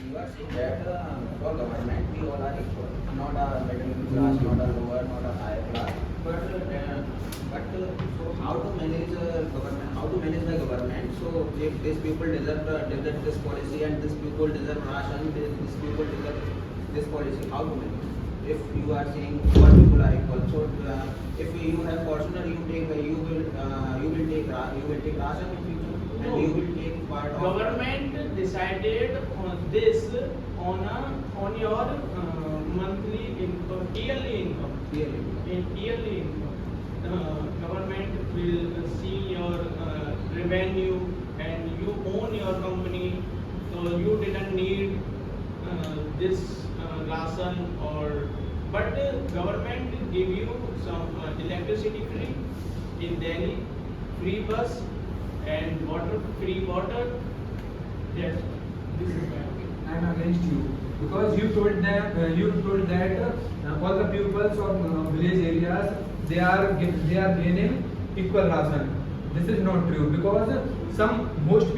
you are saying that for government we all are equal, not a middle class, not a lower, not a higher class. So how to manage government? How to manage the government? So if these people deserve this policy and these people deserve ration, these people deserve this policy, how to manage? If you are saying all people are equal, so if you have Fortuner, you will take ration in future, and you will take part of. Government decided on this on your monthly income, yearly income. Really. In yearly income, government will see your revenue, and you own your company, so you didn't need this ration but government give you some electricity free in Delhi, free bus and free water. Yes, this is my opinion. I am against you because you told that all the pupils of village areas they are gaining equal ration. This is not true because most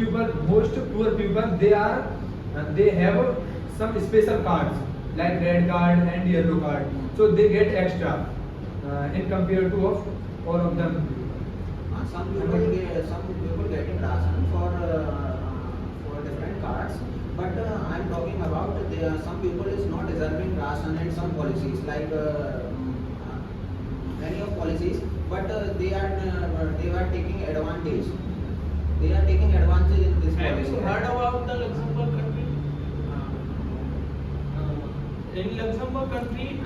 poor people they have some special cards like red card and yellow card, so they get extra in compared to of all of them. Some people getting ration for different cards, but I am talking about some people is not deserving ration and some policies like many of policies, but they are taking advantage. They are taking advantage in this Have policy. you heard about the Luxembourg country? In Luxembourg country,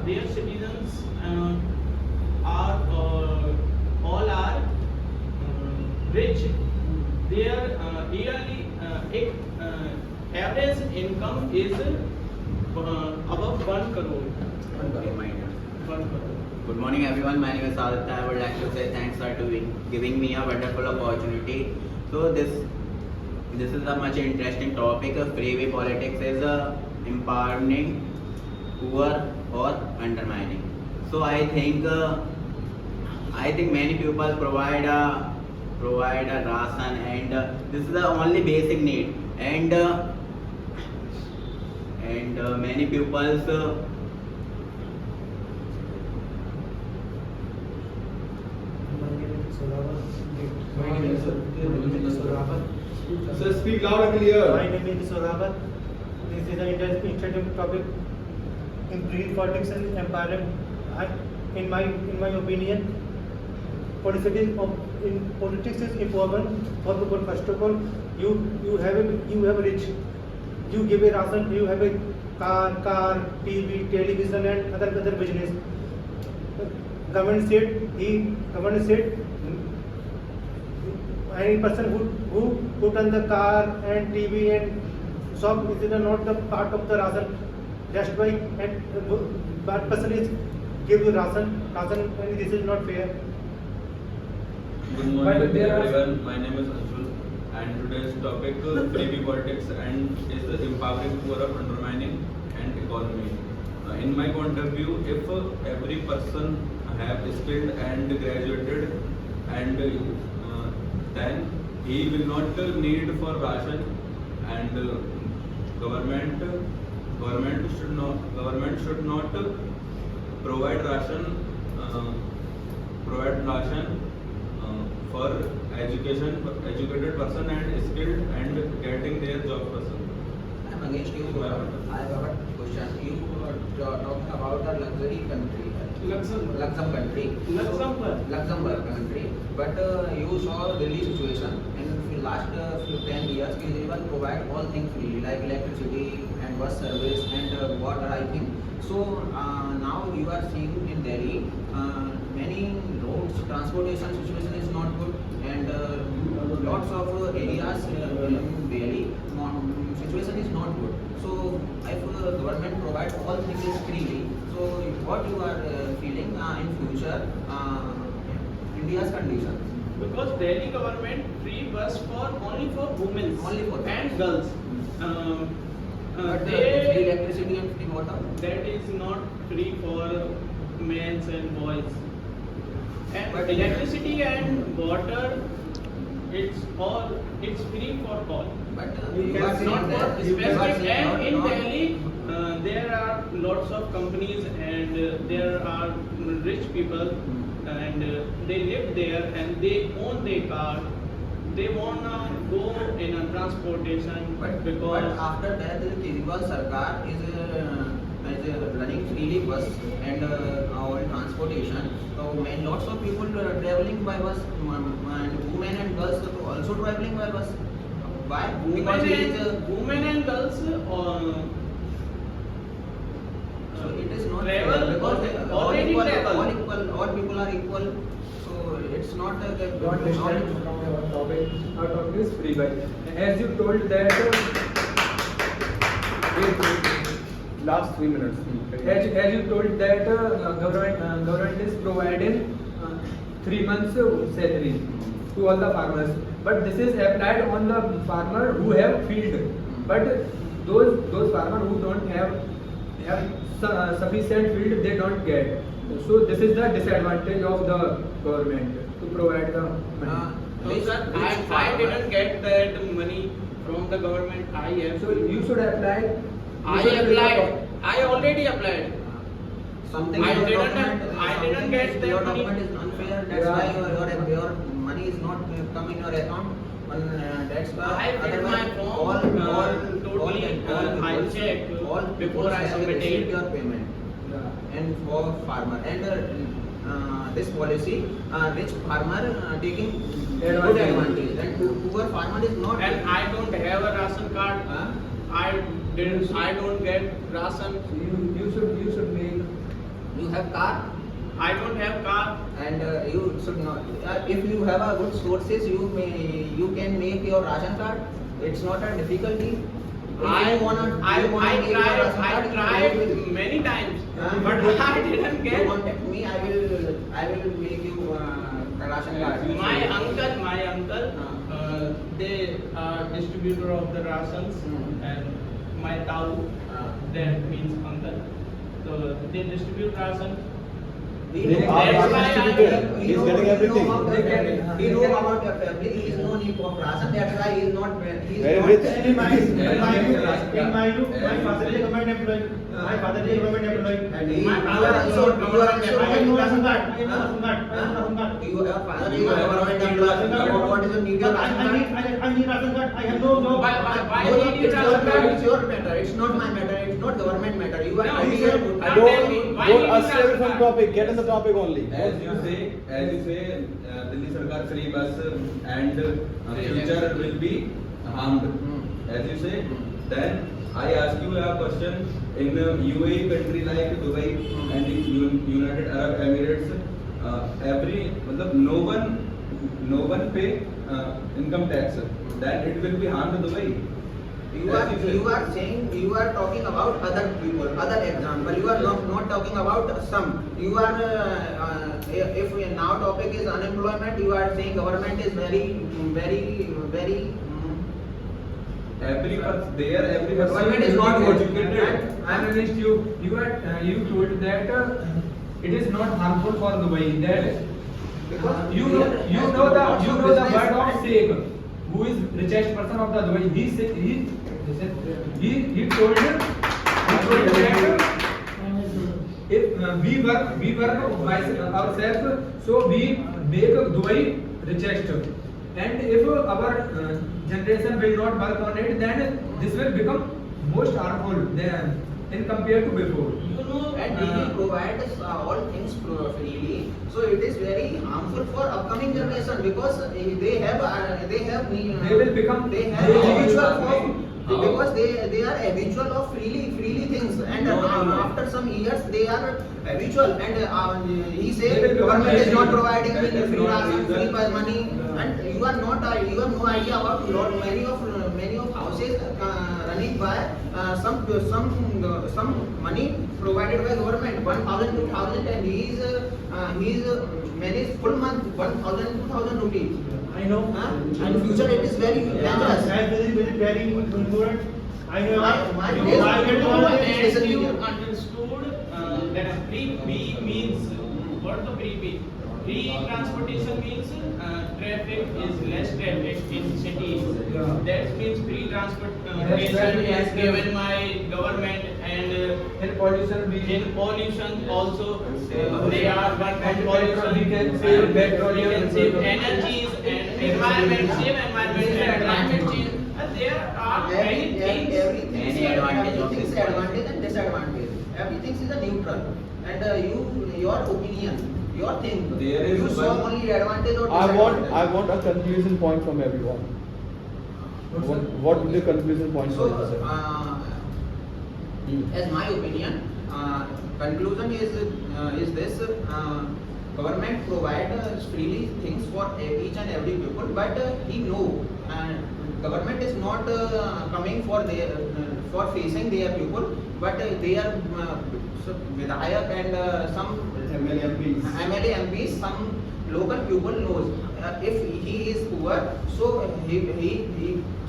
their citizens all are rich. Their yearly average income is above 1 crore. Okay, my dear. 1 crore. Good morning everyone, my name is Aditya. I would like to say thanks for giving me a wonderful opportunity. So this is a much interesting topic. Freeway politics is empowering, poor or undermining. So I think many people provide a ration, and this is the only basic need, and many pupils So speak loud and clear. My name is Sorabat. This is an interesting topic in green politics and empowering. In my opinion, politics is important for people. First of all, you have a rich. You give a ration. You have a car, TV, television, and other business. Government said any person who put on the car and TV and shop is not the part of the ration. That's why that person is give you ration, and this is not fair. Good morning everyone, my name is Anshul and today's topic freebie politics and is the empowering poor of undermining and economy. In my point of view, if every person have skilled and graduated and then he will not need for ration, and government should not provide ration for educated person and skilled and getting their job person. I am against you. I have a question. You are talking about a luxury country. Luxembourg country. But you saw Delhi situation. In last 10 years, Kejriwal provide all things freely, like electricity and bus service and water, I think. So now you are seeing in Delhi, many roads, transportation situation is not good, and lots of areas in Delhi, situation is not good. So if government provides all things freely, so what you are feeling in future, India's conditions? Because Delhi government free bus only for women and girls. But free electricity and free water? That is not free for men and boys. And But electricity and water it's free for all. But It's you are saying not that for you are specific. saying And in not- Delhi, there are lots of companies and there are rich people and they live there and they own their car. They wanna go in a transportation But because after that, the Kejriwal Sarkar is running freely bus and all transportation. So lots of people traveling by bus, and women and girls also traveling by bus. Why? Because it is women and girls so it is not travel fair because all already equal, travel. all people are equal. So it's not Don't distract from our topic. Our topic is free bike. As you told that. Last 3 minutes. As you told that government is providing 3 months salary to all the farmers, but this is applied on the farmer who have field, but those farmers who don't have sufficient field, they don't get. So this is the disadvantage of the government to provide the money. No, sir, I didn't get that money from the government. I have. So you should apply. I applied. I already applied. something I your didn't- document, I didn't something get is- that your money. document is unfair. That's Yeah. why your money is not come in your account. And that's why I filled otherwise my form, totally, I checked before I submitted. received your payment. Yeah. And for farmer and this policy, rich farmer taking good advantage and poor farmer is not. And I don't have a ration card. Huh? I don't get ration. You should make. You have car I don't have car. and you should not. If you have a good sources, you can make your ration card. It's not a difficulty. If I you wanna make your ration card, you tried will- many times, Huh? but I didn't You get. contact me. I will make you ration card. My uncle, they are distributor of the rations, and my tau, that means uncle. So they distribute ration. He They know- are that's why distributed. he He's know- getting he know everything. about They your can- family. He know about your family. He is no need for ration. That's why he is not. He is Very not- rich. In my view, my father is a government employee. My father is a government employee. And he- My you father are is also. not You are government also. I have no ration card. I have no ration card. I have no ration card. Your father is You a have government a employee. ration card. What is the need of ration card? I need ration card. I have no job. Why No, need you it's ration your card? it's your matter. It's not my matter. It's not government matter. You are No, talking he about. said- Don't, tell me, why don't need you stray away ration from card? topic. Get in the topic only. As you say, Delhi Sarkar free bus and future will be harmed. As you say, then I ask you a question. In UAE country like Dubai and in United Arab Emirates, no one pay income tax. Then it will be harmed Dubai. You are saying you are talking about other people, other example. You are not talking about some. You are if we now topic is unemployment, you are saying government is very. Every Government person is not good. educated. I'm against you. You told that it is not harmful for Dubai. That you know the word of Sheikh, who is richest person of the Dubai. He told that if we work by ourselves, so we make Dubai richest. And if our generation will not work on it, then this will become most harmful than in compared to before. You know, And he will provide us all things freely. So it is very harmful for upcoming generation because they will become they have habitual because they are habitual of freely things and after some years they are habitual and he They said will become government is not lazy. providing me That is free not ration, reason. free money and you have no idea about many of houses running by some money provided by government 1,000 2,000 and he is managed full month 1,000 2,000 rupees. I know. And future it is very dangerous. That is very important. I know. My I days- get No, all and this. as you understood that free B means what the free B? free transportation means traffic is less traffic in cities. Yeah. That means free That's transportation very is nice. given by government, and In pollution, we in pollution also they are work on And pollution. we can save And petrol, we can save energies and environment, save environment and climate change. And there are many things. Everything Many advantage of is this advantage and disadvantage. Everything is a neutral. And your opinion, your thing. There is you saw one- only advantage or I disadvantage. want a conclusion point from everyone. What would the conclusion point So, for you, sir? as my opinion, conclusion is this: government provide freely things for each and every people, but he know government is not coming for their for facing their people, but they are Vidayak and some MLA MPs, some local people knows if he is poor, so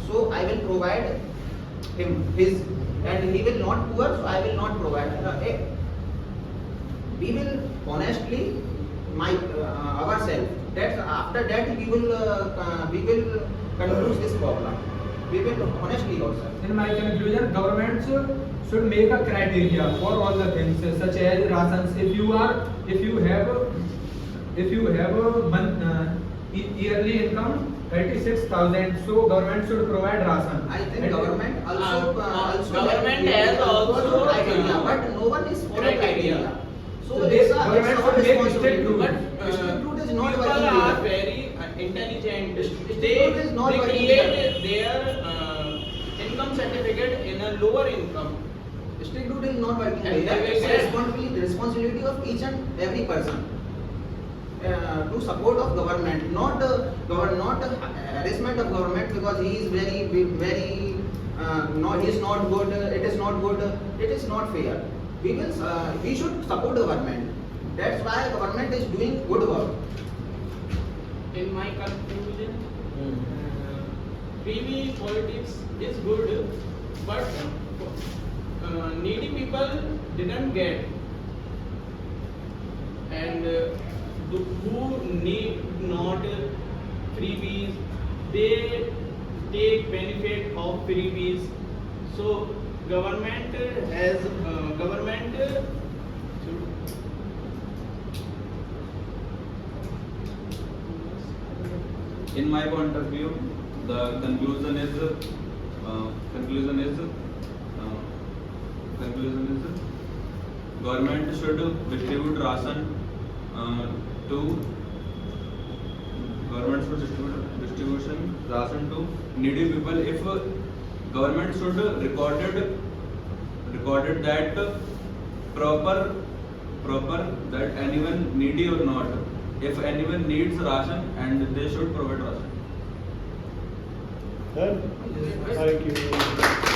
so I will provide him his, and he will not poor, so I will not provide. We will honestly ourselves. That after that we will conclude this problem. We will honestly ourselves. in my conclusion, government should make a criteria for all the things such as rations. If you have a yearly income 36,000, so government should provide ration. I think And- government also Government has also criteria, but no one is following criteria. criteria. So this it's government our should make responsibility. strict rules. But Strict rule is not people working are here. very intelligent. Strict They rule is not working create their income certificate in a lower income. Strict rule is not working And there. they It's will the responsibility of each and every person to support of government, not harassment of government because he is very no, he is not good. It is not good. It is not fair. We should support government. That's why government is doing good work. In my conclusion, freebie politics is good, but needy people didn't get, and who need not freebies, they take benefit of freebies. So government In my point of view, the conclusion is government should distribute ration to ration to needy people. If government should recorded that proper that anyone needy or not. If anyone needs ration, and they should provide ration. Done? Thank you.